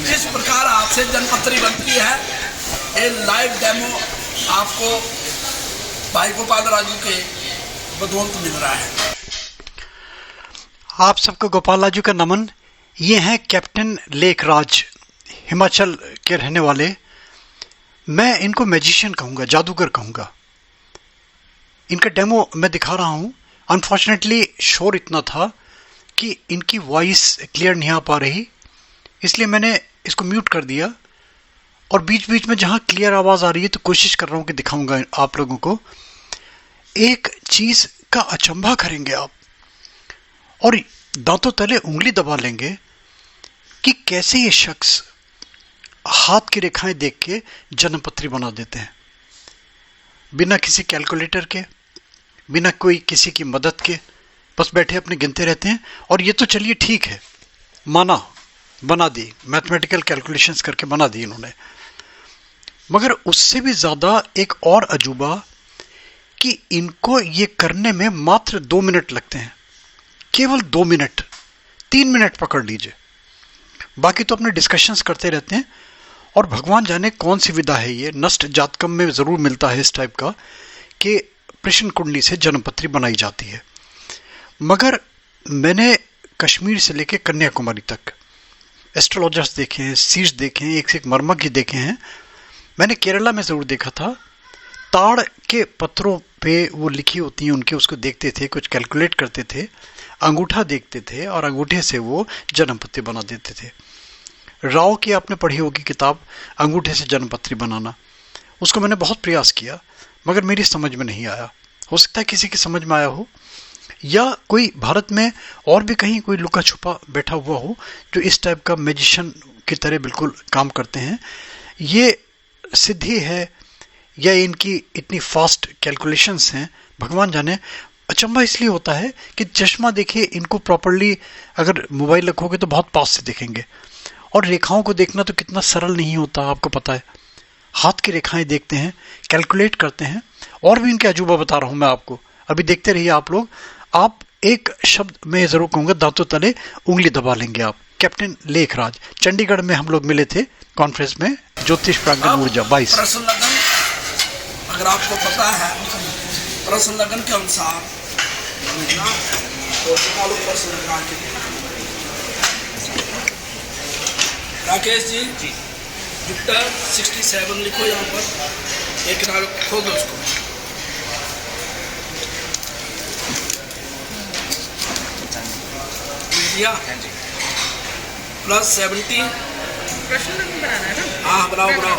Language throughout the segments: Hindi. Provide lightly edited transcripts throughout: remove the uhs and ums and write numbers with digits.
इस प्रकार हाथ से जन्मपत्री बनती है। ये लाइव डेमो आपको भाई गोपाल राजू के बदौलत मिल रहा है। आप सबको गोपाल राजू का नमन। ये हैं कैप्टन लेखराज, हिमाचल के रहने वाले। मैं इनको मैजिशियन कहूँगा, जादूगर कहूँगा। इनका डेमो मैं दिखा रहा हूँ। अनफॉर्चुनेटली शोर इतना था कि इनकी वॉइस क्लियर नहीं आ पा रही, इसलिए मैंने इसको म्यूट कर दिया। और बीच बीच में जहाँ क्लियर आवाज़ आ रही है तो कोशिश कर रहा हूँ कि दिखाऊंगा आप लोगों को। एक चीज़ का अचंभा करेंगे आप और दांतों तले उंगली दबा लेंगे कि कैसे ये शख्स हाथ की रेखाएं देख के जन्मपत्री बना देते हैं, बिना किसी कैलकुलेटर के, बिना कोई किसी की मदद के। बस बैठे अपने गिनते रहते हैं। और ये तो चलिए ठीक है, माना, बना दी, मैथमेटिकल कैलकुलेशंस करके बना दी इन्होंने। मगर उससे भी ज़्यादा एक और अजूबा कि इनको ये करने में मात्र 2 मिनट लगते हैं। केवल 2 मिनट, 3 मिनट पकड़ लीजिए। बाकी तो अपने डिस्कशंस करते रहते हैं। और भगवान जाने कौन सी विधा है ये, नष्ट जातकम में ज़रूर मिलता है इस टाइप का कि प्रश्न कुंडली से जन्मपत्री बनाई जाती है। मगर मैंने कश्मीर से लेकर कन्याकुमारी तक एस्ट्रोलॉजर्स देखे हैं, सीड्स देखे हैं, एक से एक मर्मज्ञ देखे हैं। मैंने केरला में ज़रूर देखा था, ताड़ के पत्थरों पे वो लिखी होती हैं उनके, उसको देखते थे, कुछ कैलकुलेट करते थे, अंगूठा देखते थे और अंगूठे से वो जन्मपत्री बना देते थे। राव की आपने पढ़ी होगी किताब, अंगूठे से जन्मपत्री बनाना। उसको मैंने बहुत प्रयास किया मगर मेरी समझ में नहीं आया। हो सकता है किसी की समझ में आया हो, या कोई भारत में और भी कहीं कोई लुका छुपा बैठा हुआ हो जो इस टाइप का मैजिशियन की तरह बिल्कुल काम करते हैं। ये सिद्धि है या इनकी इतनी फास्ट कैलकुलेशंस हैं, भगवान जाने। अचंभा इसलिए होता है कि चश्मा देखिए, इनको प्रॉपरली अगर मोबाइल रखोगे तो बहुत पास से देखेंगे। और रेखाओं को देखना तो कितना सरल नहीं होता, आपको पता है। हाथ की रेखाएं देखते हैं, कैलकुलेट करते हैं। और भी इनके अजूबा बता रहा हूं मैं आपको, अभी देखते रहिए आप लोग। आप एक शब्द मैं जरूर कहूंगा, दांतों तले उंगली दबा लेंगे आप। कैप्टन लेखराज, चंडीगढ़ में हम लोग मिले थे कॉन्फ्रेंस में, ज्योतिष प्रांगण ऊर्जा 22। प्रश्न लगन, अगर आपको पता है प्रश्न लगन के अनुसार तो प्रश्न राकेश जी जुपिटर 67 लिखो यहाँ पर, एक किनारे खोल दो उसको। प्लस 70 प्रश्न बनाना है ना? हाँ बनाओ बनाओ।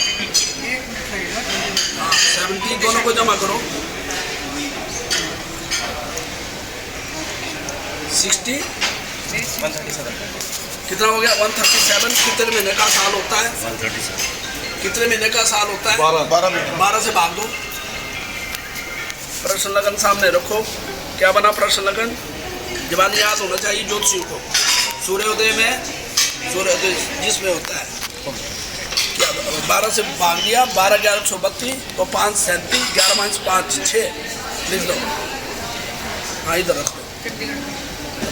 हाँ 70 दोनों को जमा करो। 60 कितना हो गया? 137। कितने महीने का साल होता है? 137। कितने महीने का साल होता है? 12 से भाग दो। प्रश्न लगन सामने रखो। क्या बना प्रश्न लगन? जबान याद होना चाहिए ज्योतिषियों को। सूर्योदय में, सूर्योदय जिसमें होता है क्या 12 से भाग दिया, 12 11 132 तो 5 37, 11 - 5 6 लिख दो। हाँ इधर रख दो।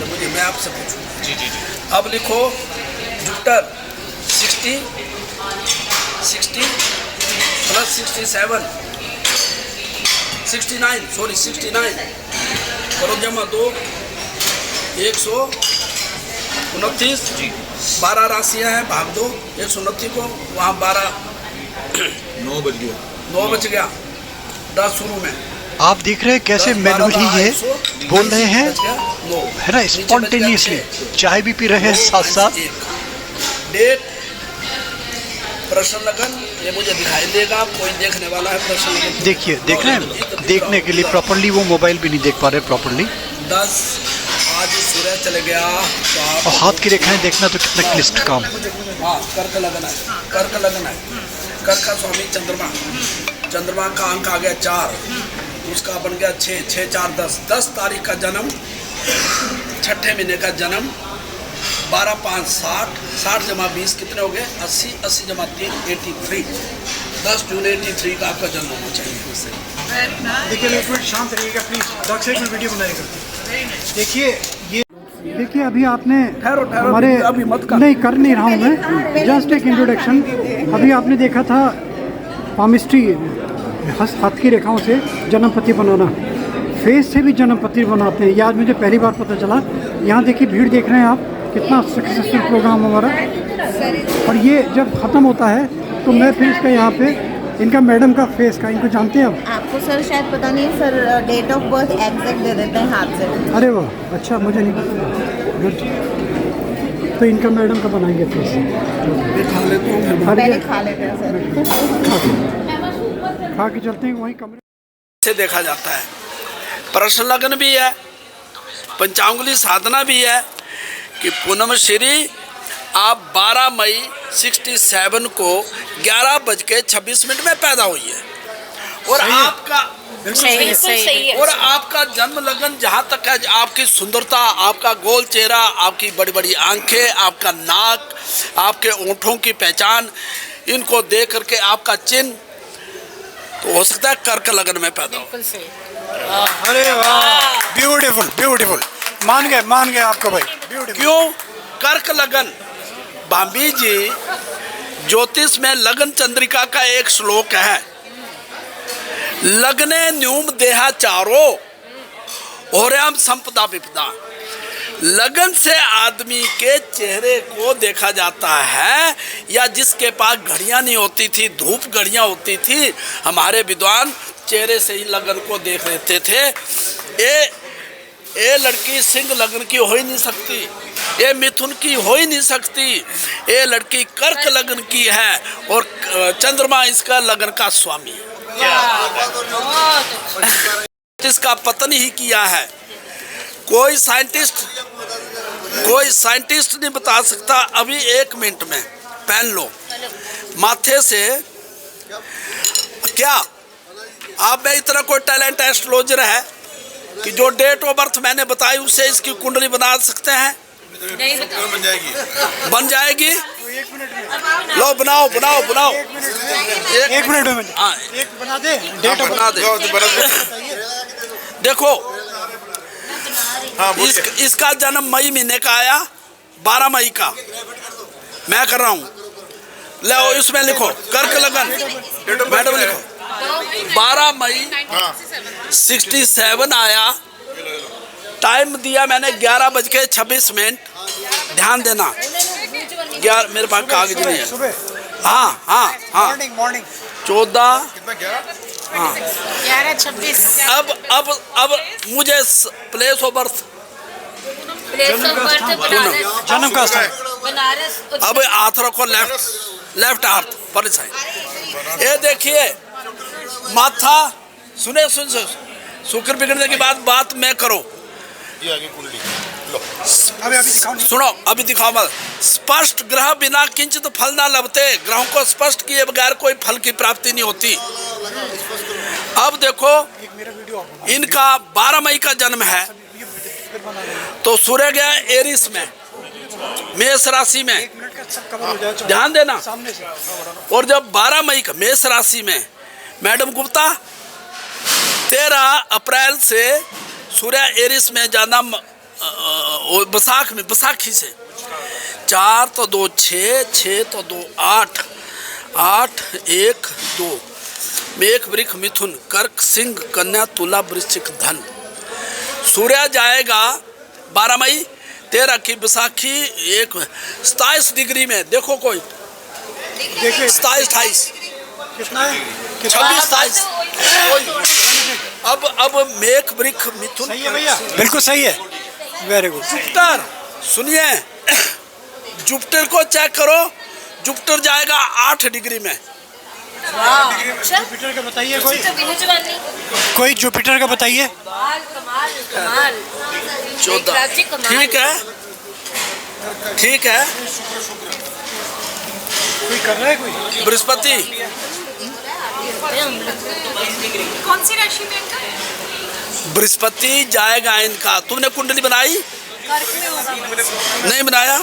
मुझे मैं आपसे पूछूँ जी। अब लिखो जुपिटर 60 प्लस 67 69 करो जमा 2 129। 12 राशियाँ हैं, भाग दो 129 को। वहाँ 12 9 बज गया 10 शुरू में। आप देख रहे हैं कैसे मैनुअली ये बोल रहे हैं, है ना, स्पॉन्टेनियसली। चाय भी पी रहे हैं साथ साथ। डेट प्रश्न लगन ये मुझे दिखाई देगा, कोई देखने वाला है प्रश्न लगन। देखिए, देख रहे हैं, देखने के लिए प्रॉपरली वो मोबाइल भी नहीं देख पा रहे प्रॉपरली। 10 आज सूर्य चले गया तो और हाथ की रेखाएं देखना तो कितना क्लिष्ट काम है। हाँ कर्क लगन है, कर्क लगन है। कर्क का स्वामी चंद्रमा, चंद्रमा का अंक आ गया 4, उसका बन गया 6 6 4 10 तारीख का जन्म, छठे महीने का जन्म, 12 5 60 60 जमा 20 कितने हो गए? 80 80 जमा 3 83। 10 जून 83 का आपका जन्म होना चाहिए। देखिए, एक मिनट शांत रहिएगा प्लीज। डॉक्टर साहब वीडियो बनाएगा। देखिए ये देखिए अभी आपने ठहरो हमारे अभी मत कर। नहीं कर नहीं रहा हूँ मैं, जस्ट एक इंट्रोडक्शन। अभी आपने देखा था पामिस्ट्री, हाथ की रेखाओं से जन्मपति बनाना, फेस से भी जन्मपति बनाते हैं। ये आज मुझे पहली बार पता चला। यहाँ देखिए भीड़ देख रहे हैं आप, कितना सक्सेसफुल प्रोग्राम हमारा। और ये जब ख़त्म होता है तो मैं फिर इसका यहाँ पे इनका मैडम का फेस का, इनको जानते हैं आप? आपको सर शायद पता नहीं है sir, date of birth exact दे देते हैं हाथ से। अरे वाह, अच्छा, मुझे नहीं पता। गुड। तो इनका मैडम का बनाएंगे फेस। खा लेता हूँ फिर पहले खा लेते हैं सर। खा के चलते हैं वहीं कमरे से देखा जाता है। प्रश्न लगन भी है, पंचांगुली साधना भी है कि पूनम श्री आप 12 मई 67 को 11:26 में पैदा हुई है और आपका सही है। और आपका जन्म लगन जहाँ तक है, आपकी सुंदरता, आपका गोल चेहरा, आपकी बड़ी बड़ी आंखें, आपका नाक, आपके ओंठों की पहचान, इनको देख करके आपका चिन्ह तो हो सकता है कर्क लगन में पैदा हो। बिल्कुल सही। अरे वाह, ब्यूटीफुल ब्यूटीफुल, मान गए आपको भाई, ब्यूटीफुल। क्यों कर्क लगन? भाभी जी ज्योतिष में लगन चंद्रिका का एक श्लोक है, लगने न्यूम देहा चारो और हम संपदा विपदा। लगन से आदमी के चेहरे को देखा जाता है, या जिसके पास घड़ियां नहीं होती थी, धूप घड़ियां होती थी, हमारे विद्वान चेहरे से ही लगन को देख लेते थे। ये लड़की सिंह लगन की हो ही नहीं सकती, ये मिथुन की हो ही नहीं सकती, ये लड़की कर्क लगन की है और चंद्रमा इसका लगन का स्वामी है। इसका पतन ही किया है। कोई साइंटिस्ट नहीं बता सकता। अभी 1 मिनट में पहन लो माथे से। क्या आप में इतना कोई टैलेंट एस्ट्रोलॉजर है कि जो डेट ऑफ बर्थ मैंने बताई उससे इसकी कुंडली बना सकते हैं? बन जाएगी। लो बनाओ। एक मिनट में हाँ, एक बना दे, डेट बना दे। देखो इसका जन्म मई महीने का आया, 12 मई का मैं कर रहा हूँ। ले इसमें लिखो कर्क लगन, मैडम लिखो 12 मई 67 आया। टाइम दिया मैंने 11:26। ध्यान देना, 11 मेरे पास कागज नहीं है। हाँ मॉर्निंग 14 हाँ 11:26। अब मुझे प्लेस ऑफ बर्थ, जन्म का स्थान। बनारस। अब हाथ रखो लेफ्ट हाथ पर साइड। ये देखिए माथा, सुन शुक्र बिगड़ने की बात मैं करो। सुनो अभी दिखाओ मत। स्पष्ट ग्रह बिना किंचित फल ना लभते। ग्रहों को स्पष्ट किए बगैर कोई फल की प्राप्ति नहीं होती। अब देखो इनका 12 मई का जन्म है, तो सूर्य गया एरिस में, मेष राशि में, ध्यान देना। और जब 12 मई का मेष राशि में, मैडम गुप्ता 13 अप्रैल से सूर्य एरिस में जाना, बैसाखी से 4 तो 2 6, 6 तो 2 8, 8 1 2, मेघ वृक्ष मिथुन कर्क सिंह कन्या तुला वृश्चिक धन। सूर्य जाएगा 12 मई 13 की बैसाखी 27 डिग्री में। देखो कोई 27 28 कितना है? 26 27। अब मेघ वृक्ष मिथुन। सही है भैया, बिल्कुल सही है, वेरी गुड। जुपिटर, सुनिए जुपिटर को चेक करो। जुपिटर जाएगा 8 डिग्री में। जुपिटर का बताइए, कोई जुपिटर का बताइए। 14 ठीक है। कोई कर रहा है कोई? बृहस्पति कौन सी राशि में इनका? बृहस्पति जाएगा इनका। तुमने कुंडली बनाई? नहीं बनाया।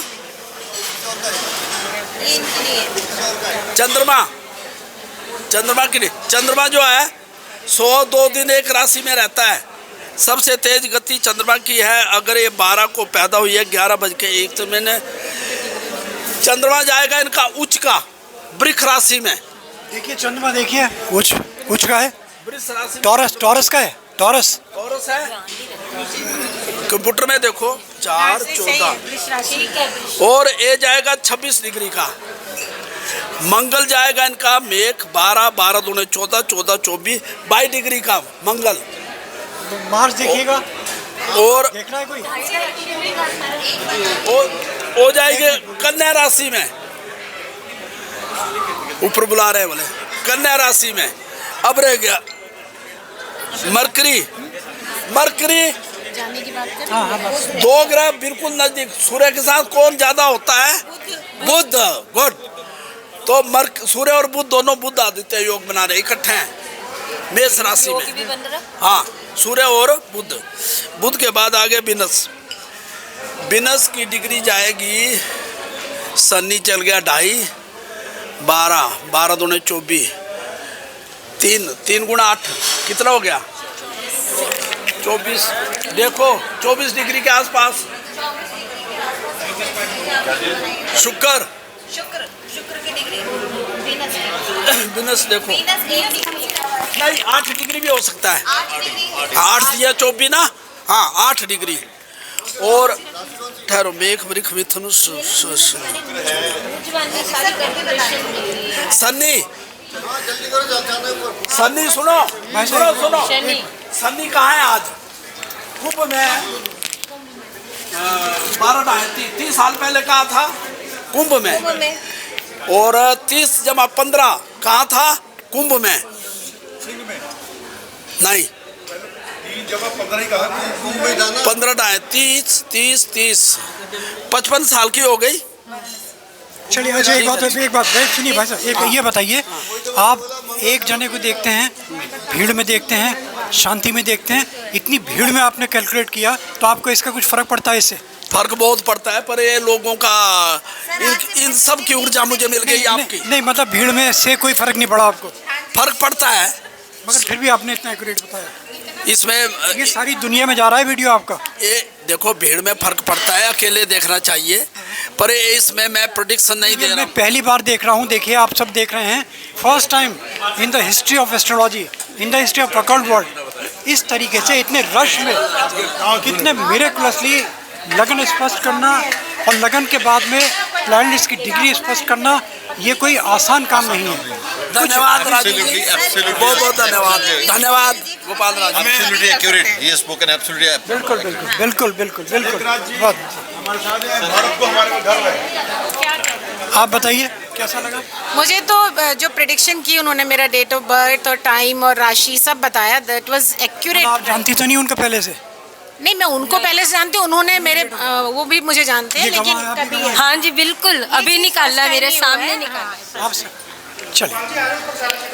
चंद्रमा की नहीं, चंद्रमा जो है 102 दिन एक राशि में रहता है। सबसे तेज गति चंद्रमा की है। अगर ये 12 को पैदा हुई है 11:01 चंद्रमा जाएगा इनका उच्च का वृक्ष राशि में। देखिए चंद्रमा, देखिए उच्च का है, वृक्ष राशि टॉरस का है, टॉरस है। कंप्यूटर में देखो 4 14 और ये जाएगा 26 डिग्री का। मंगल जाएगा इनका मेघ 12 12 दूने 14 14 24 22 डिग्री का मंगल। मार्स देखिएगा, और देखना है कोई? हो जाएंगे कन्या राशि में, ऊपर बुला रहे हैं बोले कन्या राशि में। अब रह गया मरकरी जाने की बात कर। हाँ बस। 2 ग्रह बिल्कुल नजदीक, सूर्य के साथ कौन ज्यादा होता है? बुध। गुड। तो सूर्य और बुध दोनों बुध आदित्य योग बना रहे, इकट्ठे हैं मेष राशि में। हाँ, सूर्य और बुध के बाद आगे विनस की डिग्री जाएगी, शनि चल गया 2.5 12 12 दूने 24 3 गुणा 8 कितना हो गया? 24। देखो 24 डिग्री के आसपास। शुक्र की डिग्री विनस देखो नहीं 8 डिग्री भी हो सकता है। 8 या 24 ना, हाँ 8 डिग्री। और ठहरो, मेघ वृक्ष मिथुन सन्नी सुनो सन्नी कहाँ है आज? कुंभ में 30 साल पहले कहा था कुंभ में, और 30 जमा 15 कहाँ था? कुंभ में नहीं, 15 30 55 साल की हो गई। चलिए अच्छा, एक बात सुनिए भाई साहब, एक ये बताइए, आप एक जने को देखते हैं, भीड़ में देखते हैं, शांति में देखते हैं, इतनी भीड़ में आपने कैलकुलेट किया, तो आपको इसका कुछ फर्क पड़ता है? इससे फर्क बहुत पड़ता है, पर ये लोगों का इन सब की ऊर्जा मुझे मिल गई आपकी। नहीं मतलब भीड़ में से कोई फर्क नहीं पड़ा आपको? फर्क पड़ता है, मगर फिर भी आपने इतना एक्यूरेट बताया। इसमें ये सारी दुनिया में जा रहा है वीडियो आपका। ये देखो भीड़ में फर्क पड़ता है, अकेले देखना चाहिए, पर इसमें मैं प्रेडिक्शन नहीं दे रहा मैं हूँ। पहली बार देख रहा हूँ, देखिए आप सब देख रहे हैं, first time in the history of astrology, in the history of occult world, इस तरीके से इतने रश में कितने मिरेकुलसली लगन स्पष्ट करना और लगन के बाद में प्लैनेट्स की डिग्री स्पष्ट करना, ये कोई आसान काम नहीं है। धन्यवाद राजू जी, बहुत बहुत धन्यवाद। धन्यवाद Gopal Raju. Absolutely accurate. He has spoken absolutely. बिल्कुल। बहुत आप बताइए कैसा लगा? मुझे तो जो प्रेडिक्शन की उन्होंने, मेरा डेट ऑफ बर्थ और टाइम और राशि सब बताया, दैट वाज एक्यूरेट। आप जानती तो नहीं उनका पहले से? नहीं, मैं उनको पहले से जानती हूँ, उन्होंने मेरे वो भी मुझे जानते हैं, ये लेकिन गवाह कभी आप- हाँ जी बिल्कुल, अभी निकाला मेरे सामने निकाला। आपसे चलिए,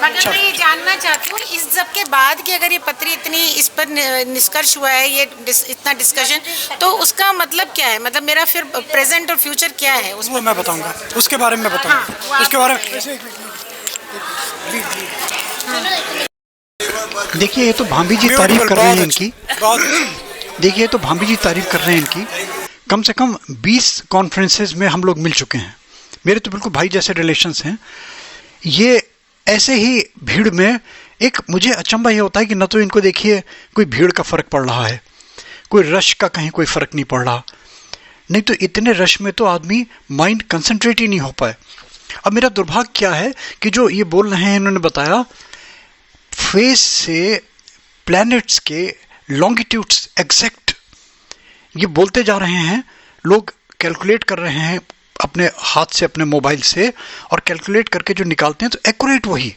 मगर मैं ये जानना चाहती हूँ इस सब के बाद कि अगर ये पत्री इतनी इस पर निष्कर्ष हुआ है, ये इतना डिस्कशन, तो उसका मतलब क्या है? मतलब मेरा फिर प्रेजेंट और फ्यूचर क्या है वो मैं बताऊंगा, उसके बारे में मैं बताऊंगा। हाँ, उसके बारे में देखिए, ये तो भाभी जी तारीफ कर रहे हैं इनकी। देखिए, तो भाभी जी तारीफ कर रहे हैं इनकी। कम से कम 20 कॉन्फ्रेंसेस में हम लोग मिल चुके हैं, मेरे तो बिल्कुल भाई जैसे रिलेशंस हैं। ये ऐसे ही भीड़ में एक मुझे अचंभा ये होता है कि न तो इनको देखिए कोई भीड़ का फ़र्क पड़ रहा है, कोई रश का कहीं कोई फ़र्क नहीं पड़ रहा, नहीं तो इतने रश में तो आदमी माइंड कंसंट्रेट ही नहीं हो पाए। अब मेरा दुर्भाग्य क्या है कि जो ये बोल रहे हैं, इन्होंने बताया फेस से प्लैनेट्स के लॉन्गिट्यूड्स एग्जैक्ट ये बोलते जा रहे हैं, लोग कैलकुलेट कर रहे हैं अपने हाथ से, अपने मोबाइल से, और कैलकुलेट करके जो निकालते हैं तो एक्यूरेट वही,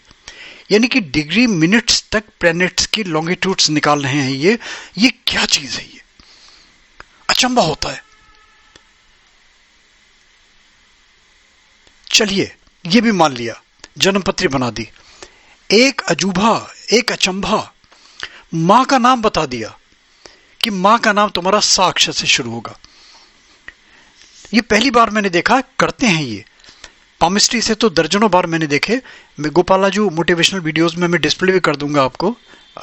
यानी कि डिग्री मिनट्स तक प्लैनेट्स की लॉन्गिट्यूड्स निकाल रहे हैं। ये क्या चीज़ है? ये अचंभा होता है। चलिए, ये भी मान लिया, जन्मपत्री बना दी। एक अजूबा, एक अचंभा, माँ का नाम बता दिया कि माँ का नाम तुम्हारा सा अक्षर से शुरू होगा। ये पहली बार मैंने देखा, करते हैं ये। पामिस्ट्री से तो दर्जनों बार मैंने देखे। मैं गोपालाजू मोटिवेशनल वीडियोस में मैं डिस्प्ले भी कर दूंगा आपको,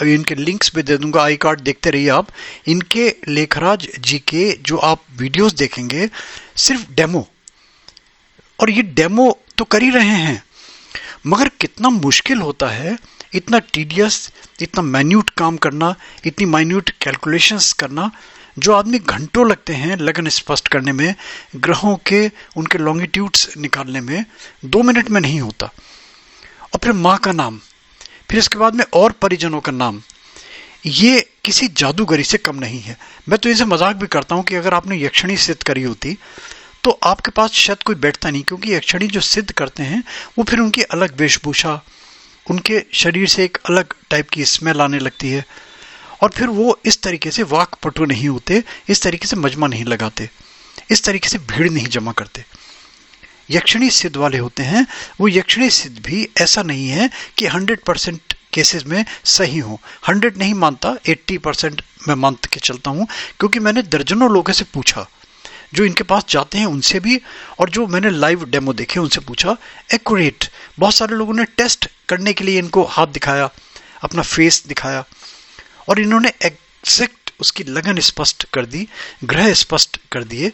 इनके लिंक्स भी दे दूंगा, आई कार्ड देखते रहिए आप। इनके लेखराज जी के जो आप वीडियोस देखेंगे सिर्फ डेमो, और ये डेमो तो कर ही रहे हैं, मगर कितना मुश्किल होता है, इतना टीडियस, इतना माइन्यूट काम करना, इतनी माइन्यूट कैलकुलेशंस करना, जो आदमी घंटों लगते हैं लगन स्पष्ट करने में, ग्रहों के उनके लॉन्गिट्यूड्स निकालने में, 2 मिनट में नहीं होता। और फिर माँ का नाम, फिर इसके बाद में और परिजनों का नाम, ये किसी जादूगरी से कम नहीं है। मैं तो इसे मजाक भी करता हूं कि अगर आपने यक्षिणी सिद्ध करी होती तो आपके पास शायद कोई बैठता नहीं, क्योंकि यक्षिणी जो सिद्ध करते हैं वो फिर उनकी अलग वेशभूषा, उनके शरीर से एक अलग टाइप की स्मेल आने लगती है, और फिर वो इस तरीके से वाकपटु नहीं होते, इस तरीके से मजमा नहीं लगाते, इस तरीके से भीड़ नहीं जमा करते। यक्षिणी सिद्ध वाले होते हैं, वो यक्षिणी सिद्ध भी ऐसा नहीं है कि 100% केसेस में सही हो। 100 नहीं मानता, 80% मैं मान के चलता हूं, क्योंकि मैंने दर्जनों लोगों से पूछा जो इनके पास जाते हैं उनसे भी, और जो मैंने लाइव डेमो देखे उनसे पूछा, एक्यूरेट। बहुत सारे लोगों ने टेस्ट करने के लिए इनको हाथ दिखाया, अपना फेस दिखाया, और इन्होंने एग्जैक्ट उसकी लगन स्पष्ट कर दी, ग्रह स्पष्ट कर दिए,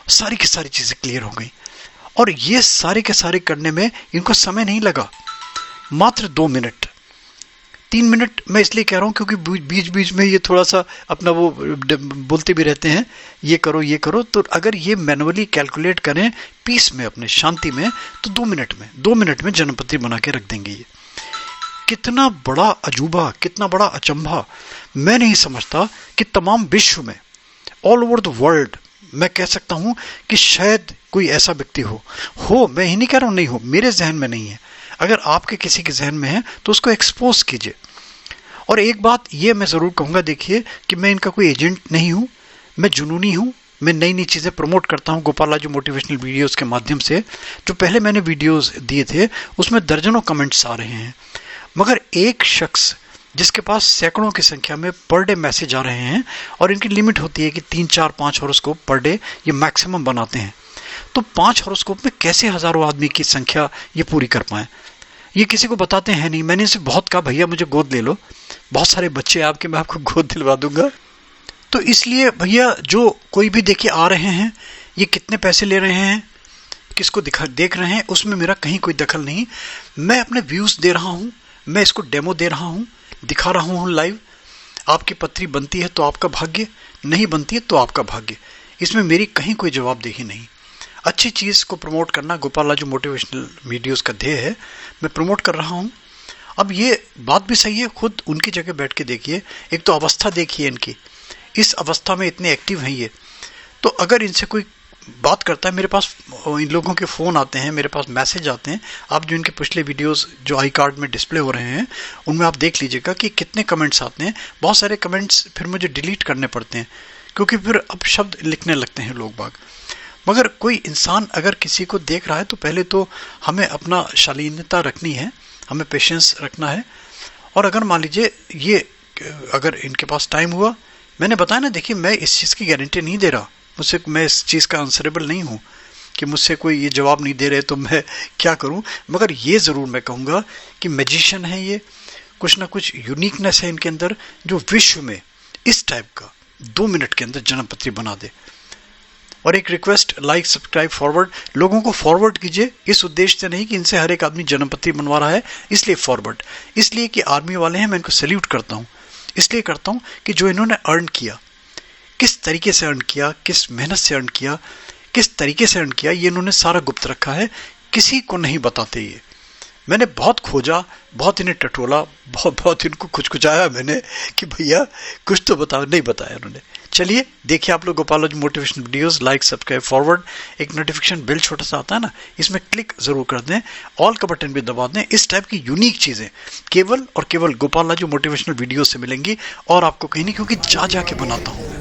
सारी की सारी चीजें क्लियर हो गई। और ये सारे के सारे करने में इनको समय नहीं लगा, मात्र 2 मिनट, 3 मिनट मैं इसलिए कह रहा हूं क्योंकि बीच बीच में ये थोड़ा सा अपना वो बोलते भी रहते हैं, ये करो ये करो। तो अगर ये मैनुअली कैलकुलेट करें पीस में, अपने शांति में, तो 2 मिनट में जन्मपत्री बना के रख देंगे। ये कितना बड़ा अजूबा, कितना बड़ा अचंभा। मैं नहीं समझता कि तमाम विश्व में, ऑल ओवर द वर्ल्ड, मैं कह सकता हूं कि शायद कोई ऐसा व्यक्ति हो, मैं ही नहीं कह रहा हूं नहीं हो, मेरे जहन में नहीं है। अगर आपके किसी के जहन में है तो उसको एक्सपोज कीजिए। और एक बात ये मैं जरूर कहूंगा, देखिए कि मैं इनका कोई एजेंट नहीं हूं, मैं जुनूनी हूं, मैं नई नई चीजें प्रमोट करता हूं गोपालाजू मोटिवेशनल वीडियोस के माध्यम से। जो पहले मैंने वीडियोस दिए थे उसमें दर्जनों कमेंट्स आ रहे हैं, मगर एक शख्स जिसके पास सैकड़ों की संख्या में पर डे मैसेज आ रहे हैं, और इनकी लिमिट होती है कि 3, 4, 5 हॉरोस्कोप पर डे ये मैक्सिमम बनाते हैं, तो 5 हॉरोस्कोप में कैसे हजारों आदमी की संख्या ये पूरी कर पाए, ये किसी को बताते हैं नहीं। मैंने इसे बहुत कहा, भैया मुझे गोद ले लो, बहुत सारे बच्चे हैं आपके, मैं आपको गोद दिलवा दूंगा। तो इसलिए भैया जो कोई भी देखिए आ रहे हैं, ये कितने पैसे ले रहे हैं, किसको देख रहे हैं, उसमें मेरा कहीं कोई दखल नहीं। मैं अपने व्यूज दे रहा हूं, मैं इसको डेमो दे रहा हूं, दिखा रहा हूं लाइव। आपकी पत्री बनती है तो आपका भाग्य, नहीं बनती है तो आपका भाग्य, इसमें मेरी कहीं कोई जवाबदेही नहीं। अच्छी चीज को प्रमोट करना गोपालाजू मोटिवेशनल वीडियोस का ध्येय है, मैं प्रमोट कर रहा हूं। अब ये बात भी सही है, खुद उनकी जगह बैठ के देखिए, एक तो अवस्था देखिए इनकी, इस अवस्था में इतने एक्टिव हैं ये। तो अगर इनसे कोई बात करता है, मेरे पास इन लोगों के फ़ोन आते हैं, मेरे पास मैसेज आते हैं, आप जो इनके पिछले वीडियोस जो आई कार्ड में डिस्प्ले हो रहे हैं उनमें आप देख लीजिएगा कि कितने कमेंट्स आते हैं। बहुत सारे कमेंट्स फिर मुझे डिलीट करने पड़ते हैं, क्योंकि फिर अब शब्द लिखने लगते हैं लोग बाग। मगर कोई इंसान अगर किसी को देख रहा है तो पहले तो हमें अपना शालीनता रखनी है, हमें पेशेंस रखना है। और अगर मान लीजिए ये अगर इनके पास टाइम हुआ, मैंने बताया ना, देखिए मैं इस चीज़ की गारंटी नहीं दे रहा, मैं इस चीज़ का आंसरेबल नहीं हूँ कि मुझसे कोई ये जवाब नहीं दे रहे तो मैं क्या करूँ। मगर ये ज़रूर मैं कहूँगा कि मैजिशियन है ये, कुछ ना कुछ यूनिकनेस है इनके अंदर, जो विश्व में इस टाइप का 2 मिनट के अंदर जन्मपत्री बना दे। और एक रिक्वेस्ट, लाइक, सब्सक्राइब, फॉरवर्ड, लोगों को फॉरवर्ड कीजिए, इस उद्देश्य से नहीं कि इनसे हर एक आदमी जन्मपत्री बनवा रहा है, इसलिए फॉरवर्ड, इसलिए कि आर्मी वाले हैं, मैं इनको सैल्यूट करता हूँ। इसलिए करता हूँ कि जो इन्होंने अर्न किया, किस तरीके से अर्न किया, किस मेहनत से अर्न किया, किस तरीके से अर्न किया, ये इन्होंने सारा गुप्त रखा है, किसी को नहीं बताते। ये मैंने बहुत खोजा, बहुत इन्हें टटोला, बहुत इनको खुचखुचाया मैंने कि भैया कुछ तो बताओ, नहीं बताया उन्होंने। चलिए देखिए आप लोग Gopalaju motivational videos, like, subscribe, forward, एक नोटिफिकेशन बेल छोटा सा आता है ना, इसमें क्लिक जरूर कर दें, ऑल का बटन भी दबा दें। इस टाइप की यूनिक चीजें केवल और केवल गोपालाजू मोटिवेशनल वीडियोस से मिलेंगी, और आपको कहीं नहीं, क्योंकि जा के बनाता हूँ।